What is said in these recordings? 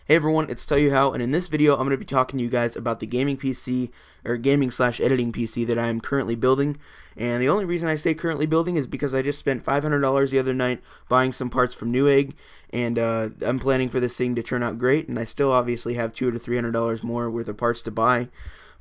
Hey everyone, it's tellyouhow, and in this video I'm going to be talking to you guys about the gaming PC, or gaming/editing PC that I am currently building. And the only reason I say currently building is because I just spent $500 the other night buying some parts from Newegg, and I'm planning for this thing to turn out great, and I still obviously have $200 to $300 more worth of parts to buy.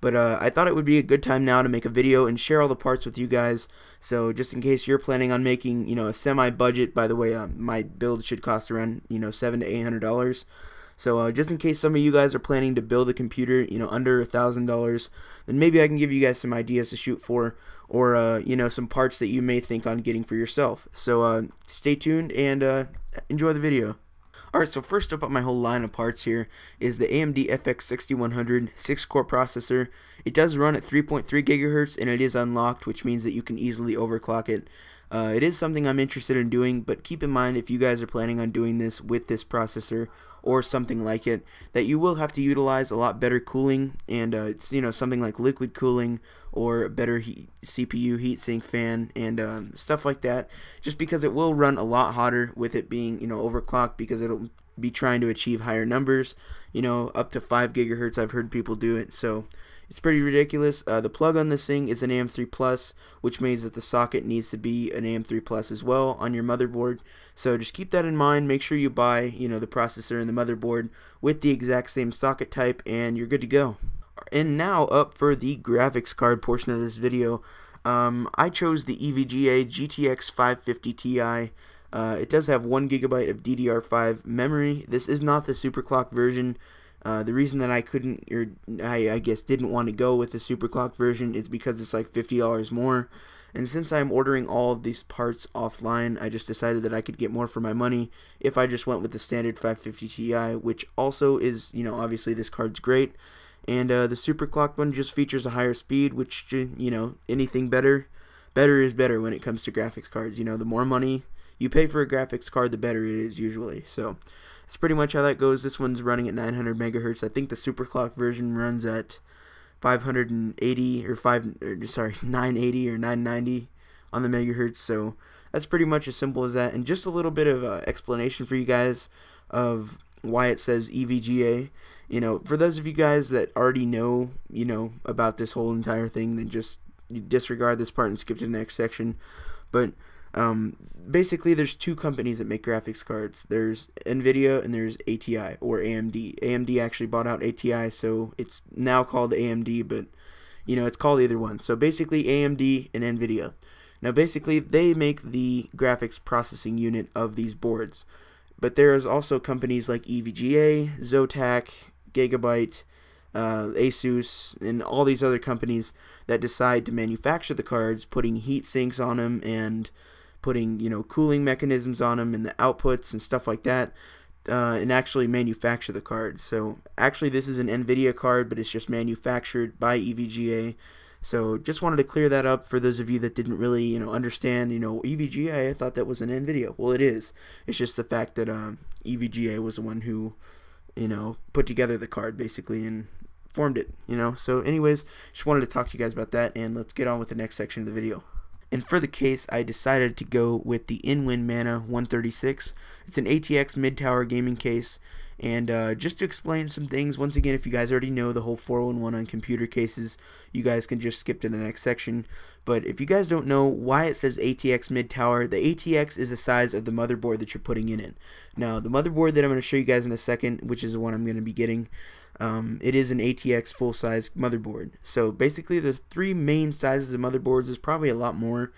But I thought it would be a good time now to make a video and share all the parts with you guys. So just in case you're planning on making, a semi-budget, by the way, my build should cost around, $700 to $800. So just in case some of you guys are planning to build a computer, under $1,000, then maybe I can give you guys some ideas to shoot for, or some parts that you may think on getting for yourself. So stay tuned and enjoy the video. Alright, so first up on my whole line of parts here is the AMD FX 6100 6-core processor. It does run at 3.3 gigahertz and it is unlocked, which means that you can easily overclock it. It is something I'm interested in doing, but keep in mind if you guys are planning on doing this with this processor or something like it, that you will have to utilize a lot better cooling, and it's something like liquid cooling or a better CPU heatsink fan and stuff like that, just because it will run a lot hotter with it being overclocked, because it'll be trying to achieve higher numbers, up to 5 gigahertz. I've heard people do it, so it's pretty ridiculous. The plug on this thing is an AM3 Plus, which means that the socket needs to be an AM3 Plus as well on your motherboard. So just keep that in mind. Make sure you buy, the processor and the motherboard with the exact same socket type, and you're good to go. And now up for the graphics card portion of this video. I chose the EVGA GTX 550 Ti. It does have 1 gigabyte of DDR5 memory. This is not the superclocked version. The reason that I couldn't, or I guess didn't want to go with the superclocked version is because it's like $50 more. And since I'm ordering all of these parts offline, I just decided that I could get more for my money if I just went with the standard 550 Ti, which also is, obviously this card's great. And the superclocked one just features a higher speed, which, anything better is better when it comes to graphics cards. The more money you pay for a graphics card, the better it is usually. So that's pretty much how that goes. This one's running at 900 megahertz. I think the superclocked version runs at 980 or 990 on the megahertz. So that's pretty much as simple as that. And just a little bit of explanation for you guys of why it says EVGA. For those of you guys that already know, about this whole entire thing, then just disregard this part and skip to the next section. But basically there's two companies that make graphics cards. There's NVIDIA and there's ATI, or AMD. AMD actually bought out ATI, so it's now called AMD, but it's called either one. So basically AMD and NVIDIA. Now basically they make the graphics processing unit of these boards. But there's also companies like EVGA, Zotac, Gigabyte, Asus, and all these other companies that decide to manufacture the cards, putting heat sinks on them and putting cooling mechanisms on them and the outputs and stuff like that, and actually manufacture the card. So actually this is an NVIDIA card, but it's just manufactured by EVGA. So just wanted to clear that up for those of you that didn't really understand EVGA. I thought that was an NVIDIA. Well, it is. It's just the fact that EVGA was the one who put together the card basically and formed it, So anyways, just wanted to talk to you guys about that, and let's get on with the next section of the video. And for the case, I decided to go with the InWin Mana 136. It's an ATX mid-tower gaming case. And just to explain some things, once again, if you guys already know the whole 411 on computer cases, you guys can just skip to the next section. But if you guys don't know why it says ATX mid-tower, the ATX is the size of the motherboard that you're putting in it. Now, the motherboard that I'm going to show you guys in a second, which is the one I'm going to be getting, it is an ATX full-size motherboard. So basically the three main sizes of motherboards, is probably a lot more.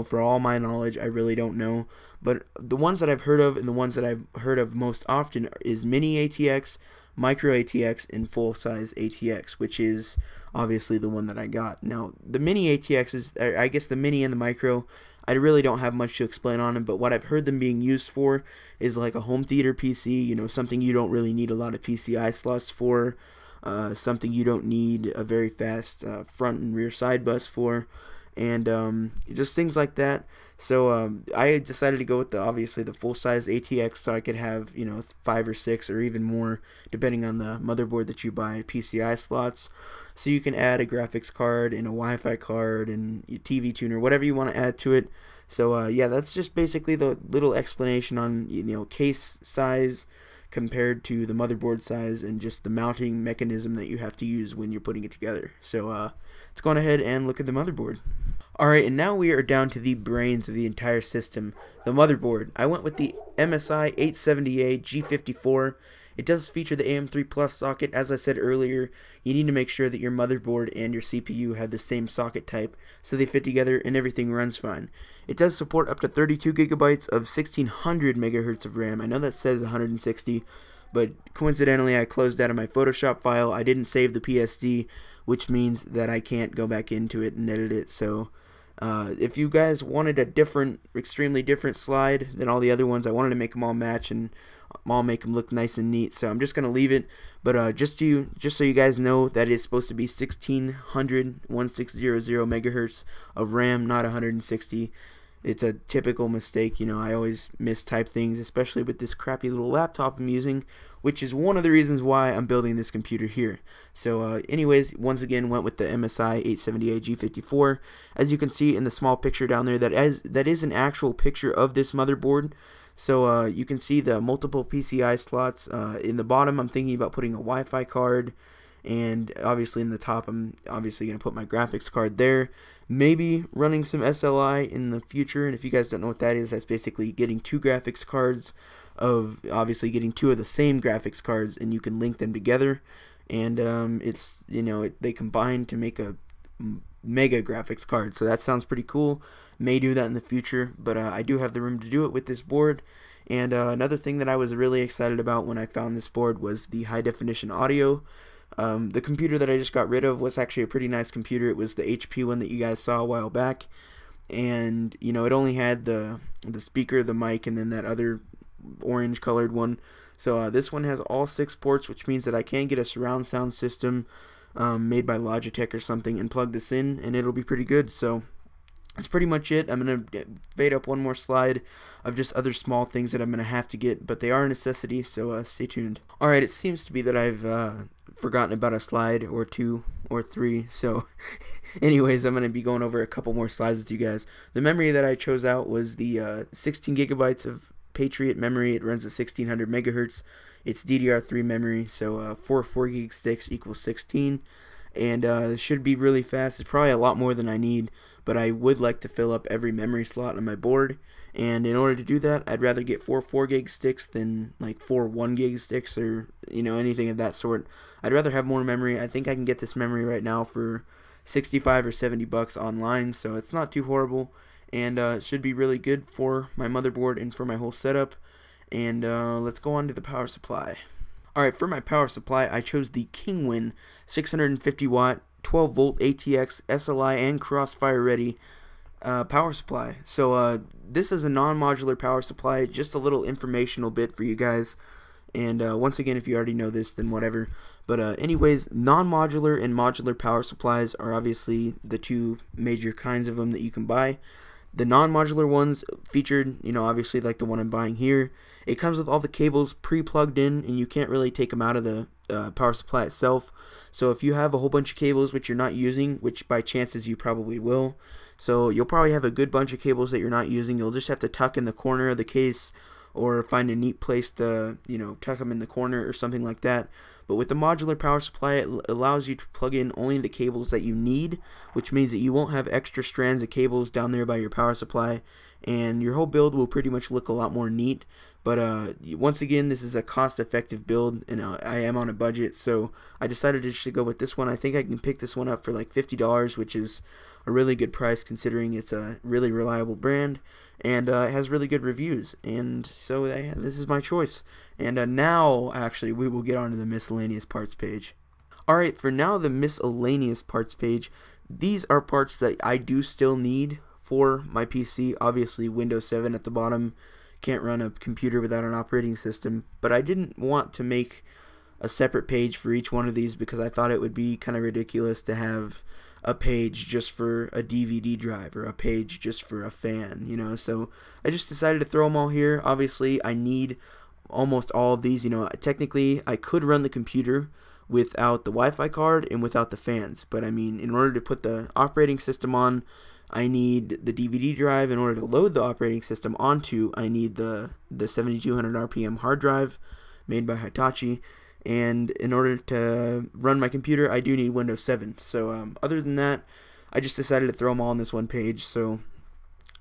For all my knowledge, I really don't know. But the ones that I've heard of, and the ones that I've heard of most often, is mini ATX, micro ATX, and full-size ATX, which is obviously the one that I got. Now, the mini ATX is, I guess the mini and the micro, I really don't have much to explain on them, but what I've heard them being used for is like a home theater PC, something you don't really need a lot of PCI slots for, something you don't need a very fast front and rear side bus for, and just things like that. So I decided to go with obviously the full-size ATX, so I could have 5 or 6 or even more, depending on the motherboard that you buy, PCI slots. So you can add a graphics card and a Wi-Fi card and a TV tuner, whatever you want to add to it. So yeah, that's just basically the little explanation on case size, compared to the motherboard size and just the mounting mechanism that you have to use when you're putting it together. So let's go on ahead and look at the motherboard. Alright, and now we are down to the brains of the entire system, the motherboard. I went with the MSI 870A G54. It does feature the AM3 Plus socket. As I said earlier, you need to make sure that your motherboard and your CPU have the same socket type so they fit together and everything runs fine. It does support up to 32 gigabytes of 1600 megahertz of RAM. I know that says 160, but coincidentally I closed out of my Photoshop file. I didn't save the PSD, which means that I can't go back into it and edit it. So if you guys wanted a different, extremely different slide than all the other ones, I wanted to make them all match and I'll make them look nice and neat. So I'm just gonna leave it, but just so you guys know that it's supposed to be 1600 megahertz of RAM, not 160. It's a typical mistake, you know. I always mistype things, especially with this crappy little laptop I'm using, which is one of the reasons why I'm building this computer here. So anyways, once again went with the MSI 870A G54. As you can see in the small picture down there, that is an actual picture of this motherboard. So you can see the multiple PCI slots. In the bottom I'm thinking about putting a Wi-Fi card, and obviously in the top I'm obviously going to put my graphics card there. Maybe running some SLI in the future, and if you guys don't know what that is, that's basically getting two graphics cards, of obviously getting two of the same graphics cards, and you can link them together, and it's, you know, they combine to make a mega graphics card. So that sounds pretty cool. May do that in the future, but I do have the room to do it with this board. And another thing that I was really excited about when I found this board was the high definition audio. The computer that I just got rid of was actually a pretty nice computer. It was the HP one that you guys saw a while back, and you know, it only had the speaker, the mic, and then that other orange colored one. So this one has all 6 ports, which means that I can get a surround sound system made by Logitech or something and plug this in, and it'll be pretty good. So that's pretty much it. I'm going to fade up one more slide of just other small things that I'm going to have to get, but they are a necessity, so stay tuned. Alright, it seems to be that I've forgotten about a slide or 2 or 3, so anyways, I'm going to be going over a couple more slides with you guys. The memory that I chose out was the 16 gigabytes of Patriot memory. It runs at 1600 megahertz. It's DDR3 memory, so 4 gig sticks equals 16, and it should be really fast. It's probably a lot more than I need, but I would like to fill up every memory slot on my board, and in order to do that, I'd rather get 4 gig sticks than like 4 1 gig sticks, or you know, anything of that sort. I'd rather have more memory. I think I can get this memory right now for 65 or 70 bucks online, so it's not too horrible, and it should be really good for my motherboard and for my whole setup. And let's go on to the power supply. Alright, for my power supply, I chose the Kingwin 650 watt 12 volt ATX SLI and crossfire ready power supply. So this is a non-modular power supply, just a little informational bit for you guys. And once again, if you already know this, then whatever. But anyways, non-modular and modular power supplies are obviously the two major kinds of them that you can buy. The non-modular ones featured, you know, obviously like the one I'm buying here. It comes with all the cables pre-plugged in, and you can't really take them out of the power supply itself. So if you have a whole bunch of cables which you're not using, which by chances you probably will, so you'll probably have a good bunch of cables that you're not using. You'll just have to tuck in the corner of the case, or find a neat place to, you know, tuck them in the corner or something like that. But with the modular power supply, it allows you to plug in only the cables that you need, which means that you won't have extra strands of cables down there by your power supply, and your whole build will pretty much look a lot more neat. But once again, this is a cost-effective build, and I am on a budget, so I decided to just go with this one. I think I can pick this one up for like $50, which is a really good price considering it's a really reliable brand, and it has really good reviews. And so this is my choice. And now, actually, we will get on to the miscellaneous parts page. Alright, for now, the miscellaneous parts page, these are parts that I do still need for my PC. Obviously, Windows 7 at the bottom. Can't run a computer without an operating system, but I didn't want to make a separate page for each one of these because I thought it would be kind of ridiculous to have a page just for a DVD drive or a page just for a fan, you know. So I just decided to throw them all here. Obviously, I need almost all of these. You know, technically I could run the computer without the Wi-Fi card and without the fans, but I mean, in order to put the operating system on, I need the DVD drive. In order to load the operating system onto, I need the 7200 RPM hard drive. made by Hitachi. And in order to run my computer, I do need Windows 7. So other than that, I just decided to throw them all on this one page. So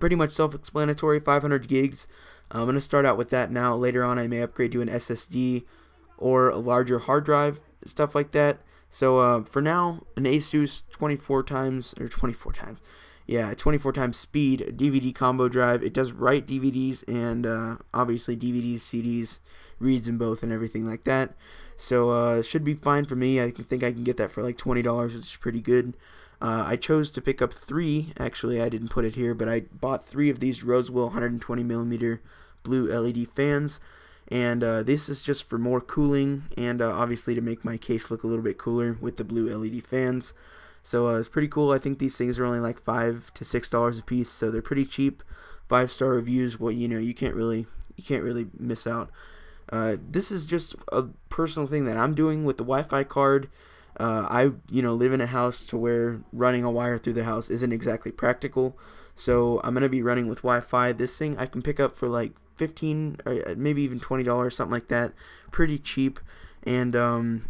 pretty much self-explanatory, 500 gigs. I'm going to start out with that now. Later on, I may upgrade to an SSD or a larger hard drive, stuff like that. So for now, an Asus 24 times speed DVD combo drive. It does write DVDs and obviously DVDs, CDs, reads in both and everything like that. So it should be fine for me. I think I can get that for like $20, which is pretty good. I chose to pick up 3. Actually, I didn't put it here, but I bought 3 of these Rosewell 120mm blue LED fans. And this is just for more cooling and obviously to make my case look a little bit cooler with the blue LED fans. So it's pretty cool. I think these things are only like $5 to $6 a piece, so they're pretty cheap. 5-star reviews. Well, you can't really miss out. This is just a personal thing that I'm doing with the Wi-Fi card. I live in a house to where running a wire through the house isn't exactly practical, so I'm gonna be running with Wi-Fi. This thing I can pick up for like $15 or maybe even $20, something like that, pretty cheap. And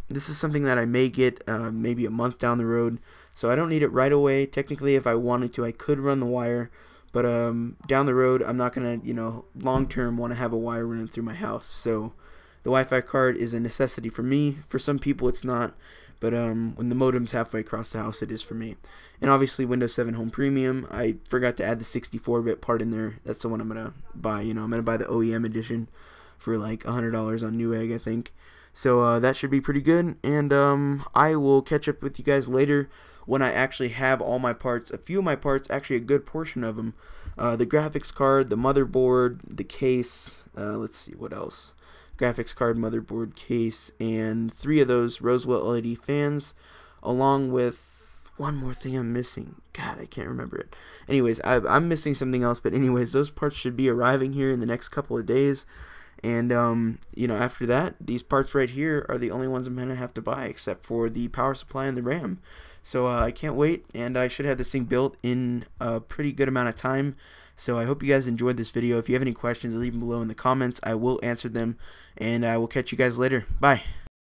this is something that I may get maybe a month down the road, so I don't need it right away. Technically, if I wanted to, I could run the wire, but down the road, I'm not gonna long term want to have a wire running through my house. So the Wi-Fi card is a necessity for me. For some people, it's not. But when the modem's halfway across the house, it is for me. And obviously Windows 7 Home Premium. I forgot to add the 64-bit part in there. That's the one I'm going to buy. I'm going to buy the OEM edition for like $100 on Newegg, I think. So that should be pretty good. And I will catch up with you guys later when I actually have all my parts. A few of my parts, actually a good portion of them. The graphics card, the motherboard, the case. Let's see, what else? Graphics card, motherboard, case, and 3 of those Rosewell LED fans, along with one more thing I'm missing. God, I can't remember it. Anyways, I'm missing something else, but anyways, those parts should be arriving here in the next couple of days. And after that, these parts right here are the only ones I'm gonna have to buy, except for the power supply and the RAM. So I can't wait, and I should have this thing built in a pretty good amount of time. So I hope you guys enjoyed this video. If you have any questions, leave them below in the comments. I will answer them, and I will catch you guys later. Bye.